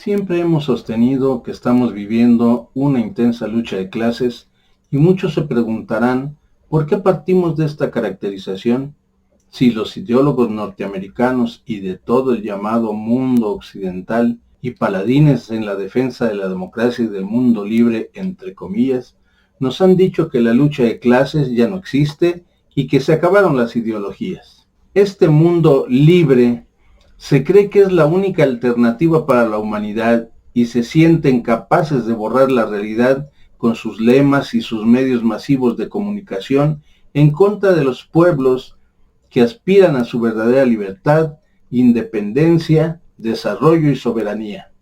Siempre hemos sostenido que estamos viviendo una intensa lucha de clases y muchos se preguntarán ¿por qué partimos de esta caracterización? Si los ideólogos norteamericanos y de todo el llamado mundo occidental y paladines en la defensa de la democracia y del mundo libre, entre comillas, nos han dicho que la lucha de clases ya no existe y que se acabaron las ideologías. Este mundo libre se cree que es la única alternativa para la humanidad y se sienten capaces de borrar la realidad con sus lemas y sus medios masivos de comunicación en contra de los pueblos que aspiran a su verdadera libertad, independencia, desarrollo y soberanía.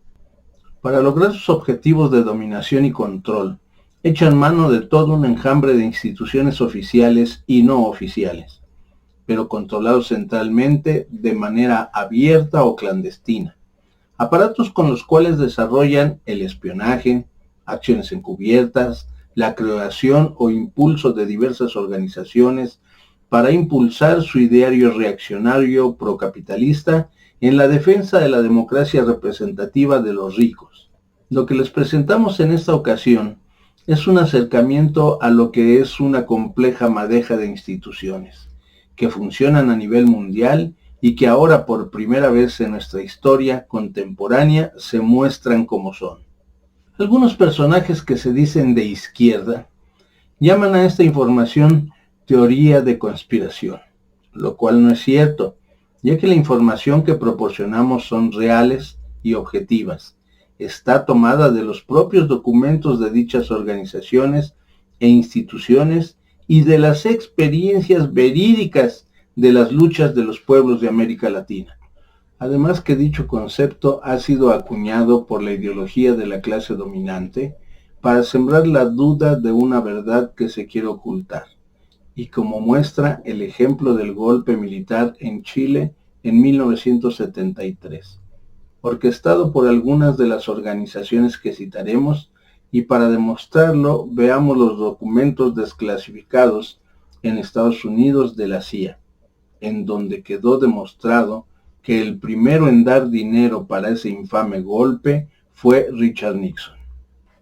Para lograr sus objetivos de dominación y control, echan mano de todo un enjambre de instituciones oficiales y no oficiales, pero controlados centralmente de manera abierta o clandestina. Aparatos con los cuales desarrollan el espionaje, acciones encubiertas, la creación o impulso de diversas organizaciones para impulsar su ideario reaccionario procapitalista en la defensa de la democracia representativa de los ricos. Lo que les presentamos en esta ocasión es un acercamiento a lo que es una compleja madeja de instituciones, que funcionan a nivel mundial y que ahora por primera vez en nuestra historia contemporánea se muestran como son. Algunos personajes que se dicen de izquierda llaman a esta información teoría de conspiración, lo cual no es cierto, ya que la información que proporcionamos son reales y objetivas. Está tomada de los propios documentos de dichas organizaciones e instituciones y de las experiencias verídicas de las luchas de los pueblos de América Latina. Además que dicho concepto ha sido acuñado por la ideología de la clase dominante para sembrar la duda de una verdad que se quiere ocultar, y como muestra el ejemplo del golpe militar en Chile en 1973, orquestado por algunas de las organizaciones que citaremos, y para demostrarlo veamos los documentos desclasificados en Estados Unidos de la CIA, en donde quedó demostrado que el primero en dar dinero para ese infame golpe fue Richard Nixon.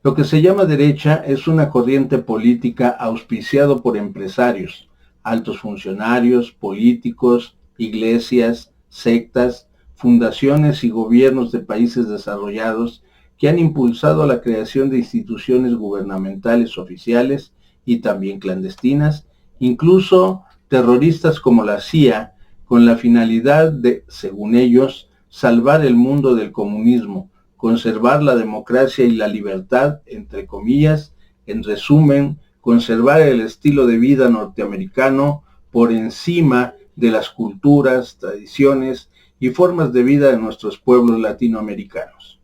Lo que se llama derecha es una corriente política auspiciado por empresarios, altos funcionarios, políticos, iglesias, sectas, fundaciones y gobiernos de países desarrollados que han impulsado la creación de instituciones gubernamentales oficiales y también clandestinas, incluso terroristas como la CIA, con la finalidad de, según ellos, salvar el mundo del comunismo, conservar la democracia y la libertad, entre comillas, en resumen, conservar el estilo de vida norteamericano por encima de las culturas, tradiciones y formas de vida de nuestros pueblos latinoamericanos.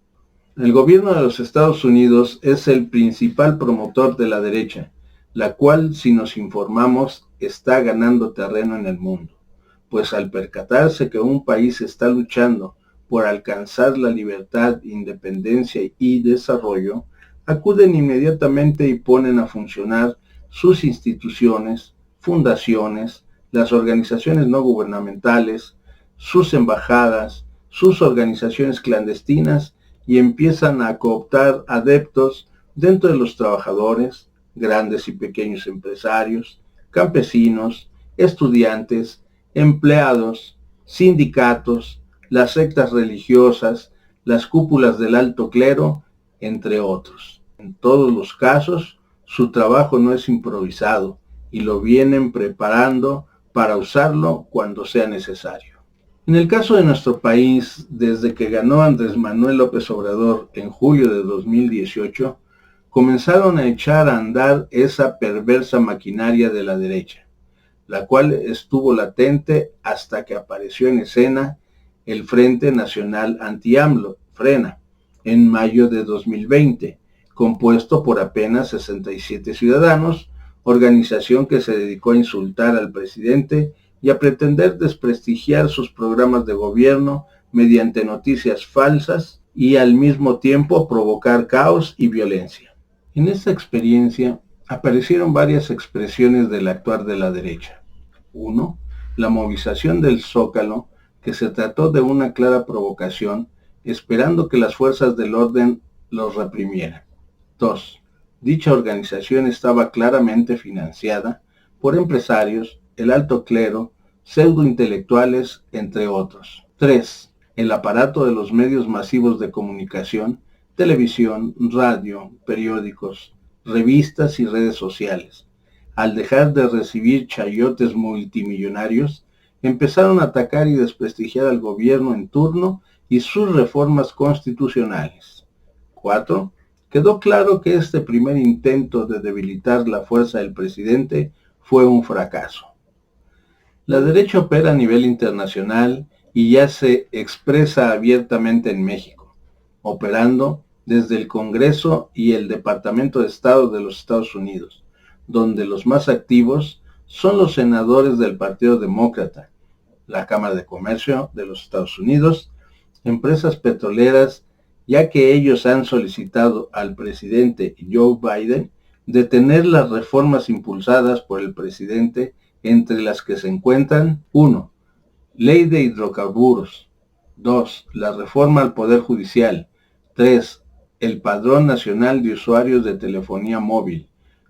El gobierno de los Estados Unidos es el principal promotor de la derecha, la cual, si nos informamos, está ganando terreno en el mundo, pues al percatarse que un país está luchando por alcanzar la libertad, independencia y desarrollo, acuden inmediatamente y ponen a funcionar sus instituciones, fundaciones, las organizaciones no gubernamentales, sus embajadas, sus organizaciones clandestinas y empiezan a cooptar adeptos dentro de los trabajadores, grandes y pequeños empresarios, campesinos, estudiantes, empleados, sindicatos, las sectas religiosas, las cúpulas del alto clero, entre otros. En todos los casos, su trabajo no es improvisado y lo vienen preparando para usarlo cuando sea necesario. En el caso de nuestro país, desde que ganó Andrés Manuel López Obrador en julio de 2018, comenzaron a echar a andar esa perversa maquinaria de la derecha, la cual estuvo latente hasta que apareció en escena el Frente Nacional Anti-AMLO, FRENA, en mayo de 2020, compuesto por apenas 67 ciudadanos, organización que se dedicó a insultar al presidente y a pretender desprestigiar sus programas de gobierno mediante noticias falsas y al mismo tiempo provocar caos y violencia. En esta experiencia aparecieron varias expresiones del actuar de la derecha. 1. La movilización del Zócalo, que se trató de una clara provocación esperando que las fuerzas del orden los reprimieran. 2. Dicha organización estaba claramente financiada por empresarios, el alto clero, pseudointelectuales, entre otros. 3. El aparato de los medios masivos de comunicación, televisión, radio, periódicos, revistas y redes sociales, al dejar de recibir chayotes multimillonarios, empezaron a atacar y desprestigiar al gobierno en turno y sus reformas constitucionales. 4. Quedó claro que este primer intento de debilitar la fuerza del presidente fue un fracaso. La derecha opera a nivel internacional y ya se expresa abiertamente en México, operando desde el Congreso y el Departamento de Estado de los Estados Unidos, donde los más activos son los senadores del Partido Demócrata, la Cámara de Comercio de los Estados Unidos, empresas petroleras, ya que ellos han solicitado al presidente Joe Biden detener las reformas impulsadas por el presidente, entre las que se encuentran: 1. Ley de hidrocarburos. 2. La reforma al Poder Judicial. 3. El Padrón Nacional de Usuarios de Telefonía Móvil.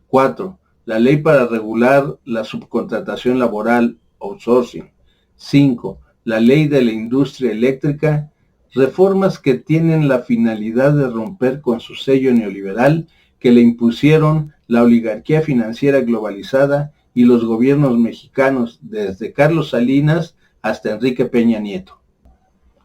4. La ley para regular la subcontratación laboral, outsourcing. 5. La ley de la industria eléctrica. Reformas que tienen la finalidad de romper con su sello neoliberal que le impusieron la oligarquía financiera globalizada y los gobiernos mexicanos desde Carlos Salinas hasta Enrique Peña Nieto.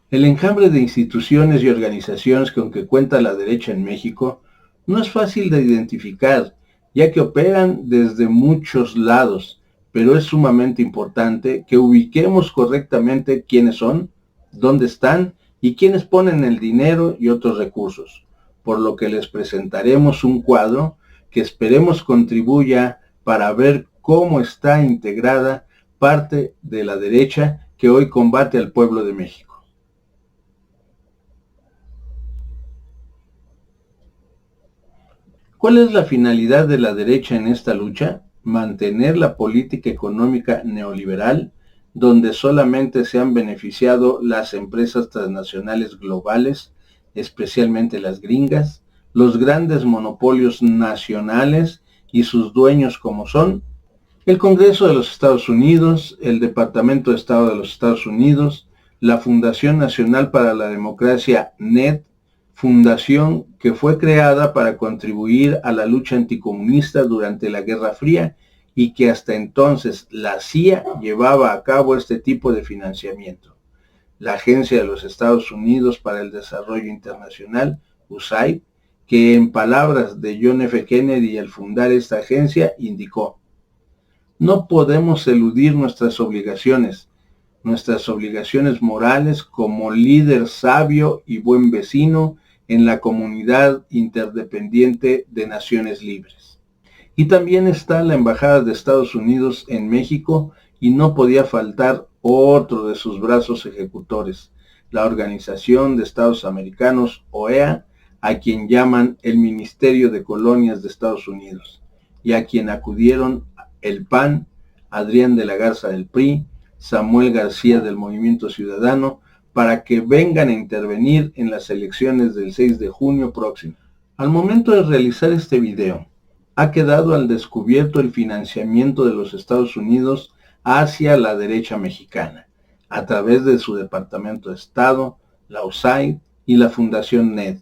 El enjambre de instituciones y organizaciones con que cuenta la derecha en México no es fácil de identificar, ya que operan desde muchos lados, pero es sumamente importante que ubiquemos correctamente quiénes son, dónde están y quiénes ponen el dinero y otros recursos, por lo que les presentaremos un cuadro que esperemos contribuya para ver cómo está integrada parte de la derecha que hoy combate al pueblo de México. ¿Cuál es la finalidad de la derecha en esta lucha? Mantener la política económica neoliberal, donde solamente se han beneficiado las empresas transnacionales globales, especialmente las gringas, los grandes monopolios nacionales y sus dueños como son el Congreso de los Estados Unidos, el Departamento de Estado de los Estados Unidos, la Fundación Nacional para la Democracia NED, fundación que fue creada para contribuir a la lucha anticomunista durante la Guerra Fría y que hasta entonces la CIA llevaba a cabo este tipo de financiamiento. La Agencia de los Estados Unidos para el Desarrollo Internacional, USAID, que en palabras de John F. Kennedy al fundar esta agencia indicó: no podemos eludir nuestras obligaciones morales como líder sabio y buen vecino en la comunidad interdependiente de naciones libres. Y también está la Embajada de Estados Unidos en México y no podía faltar otro de sus brazos ejecutores, la Organización de Estados Americanos, OEA, a quien llaman el Ministerio de Colonias de Estados Unidos, y a quien acudieron el PAN, Adrián de la Garza del PRI, Samuel García del Movimiento Ciudadano, para que vengan a intervenir en las elecciones del 6 de junio próximo. Al momento de realizar este video, ha quedado al descubierto el financiamiento de los Estados Unidos hacia la derecha mexicana, a través de su Departamento de Estado, la USAID y la Fundación NED,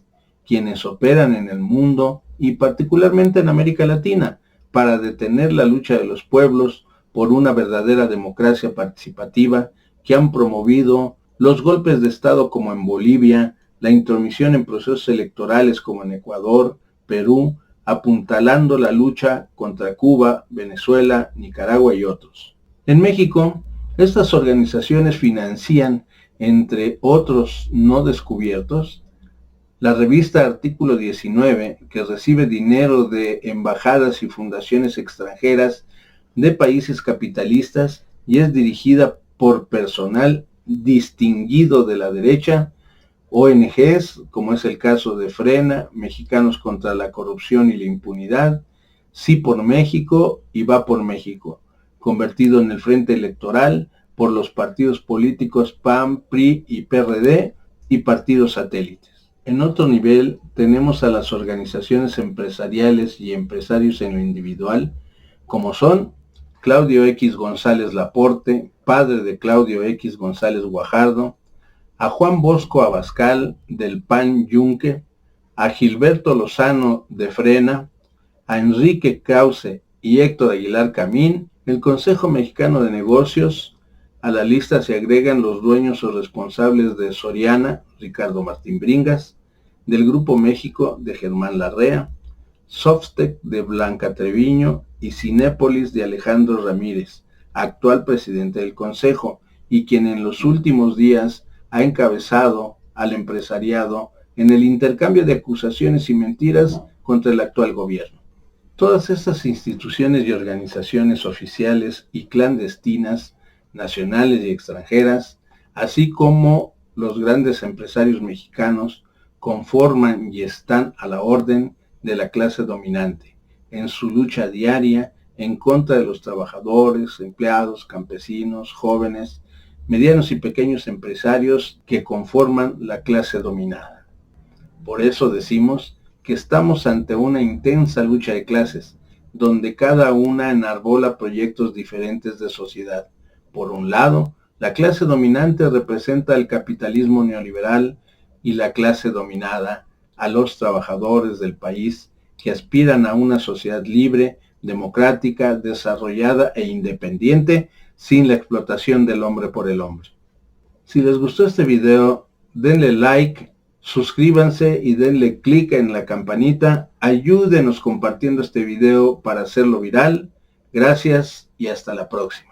quienes operan en el mundo y particularmente en América Latina, para detener la lucha de los pueblos por una verdadera democracia participativa, que han promovido los golpes de Estado como en Bolivia, la intromisión en procesos electorales como en Ecuador, Perú, apuntalando la lucha contra Cuba, Venezuela, Nicaragua y otros. En México, estas organizaciones financian, entre otros no descubiertos, la revista Artículo 19, que recibe dinero de embajadas y fundaciones extranjeras de países capitalistas y es dirigida por personal distinguido de la derecha, ONGs, como es el caso de Frena, Mexicanos contra la Corrupción y la Impunidad, Sí por México y Va por México, convertido en el frente electoral por los partidos políticos PAN, PRI y PRD, y partidos satélites. En otro nivel tenemos a las organizaciones empresariales y empresarios en lo individual, como son Claudio X González Laporte, padre de Claudio X González Guajardo, a Juan Bosco Abascal del PAN Yunque, a Gilberto Lozano de Frena, a Enrique Krause y Héctor Aguilar Camín, el Consejo Mexicano de Negocios. A la lista se agregan los dueños o responsables de Soriana, Ricardo Martín Bringas, del Grupo México de Germán Larrea, Softec de Blanca Treviño y Cinépolis de Alejandro Ramírez, actual presidente del Consejo, y quien en los últimos días ha encabezado al empresariado en el intercambio de acusaciones y mentiras contra el actual gobierno. Todas estas instituciones y organizaciones oficiales y clandestinas, nacionales y extranjeras, así como los grandes empresarios mexicanos, conforman y están a la orden de la clase dominante en su lucha diaria en contra de los trabajadores, empleados, campesinos, jóvenes, medianos y pequeños empresarios que conforman la clase dominada. Por eso decimos que estamos ante una intensa lucha de clases, donde cada una enarbola proyectos diferentes de sociedad. Por un lado, la clase dominante representa el capitalismo neoliberal y la clase dominada a los trabajadores del país que aspiran a una sociedad libre, democrática, desarrollada e independiente, sin la explotación del hombre por el hombre. Si les gustó este video, denle like, suscríbanse y denle clic en la campanita. Ayúdenos compartiendo este video para hacerlo viral. Gracias y hasta la próxima.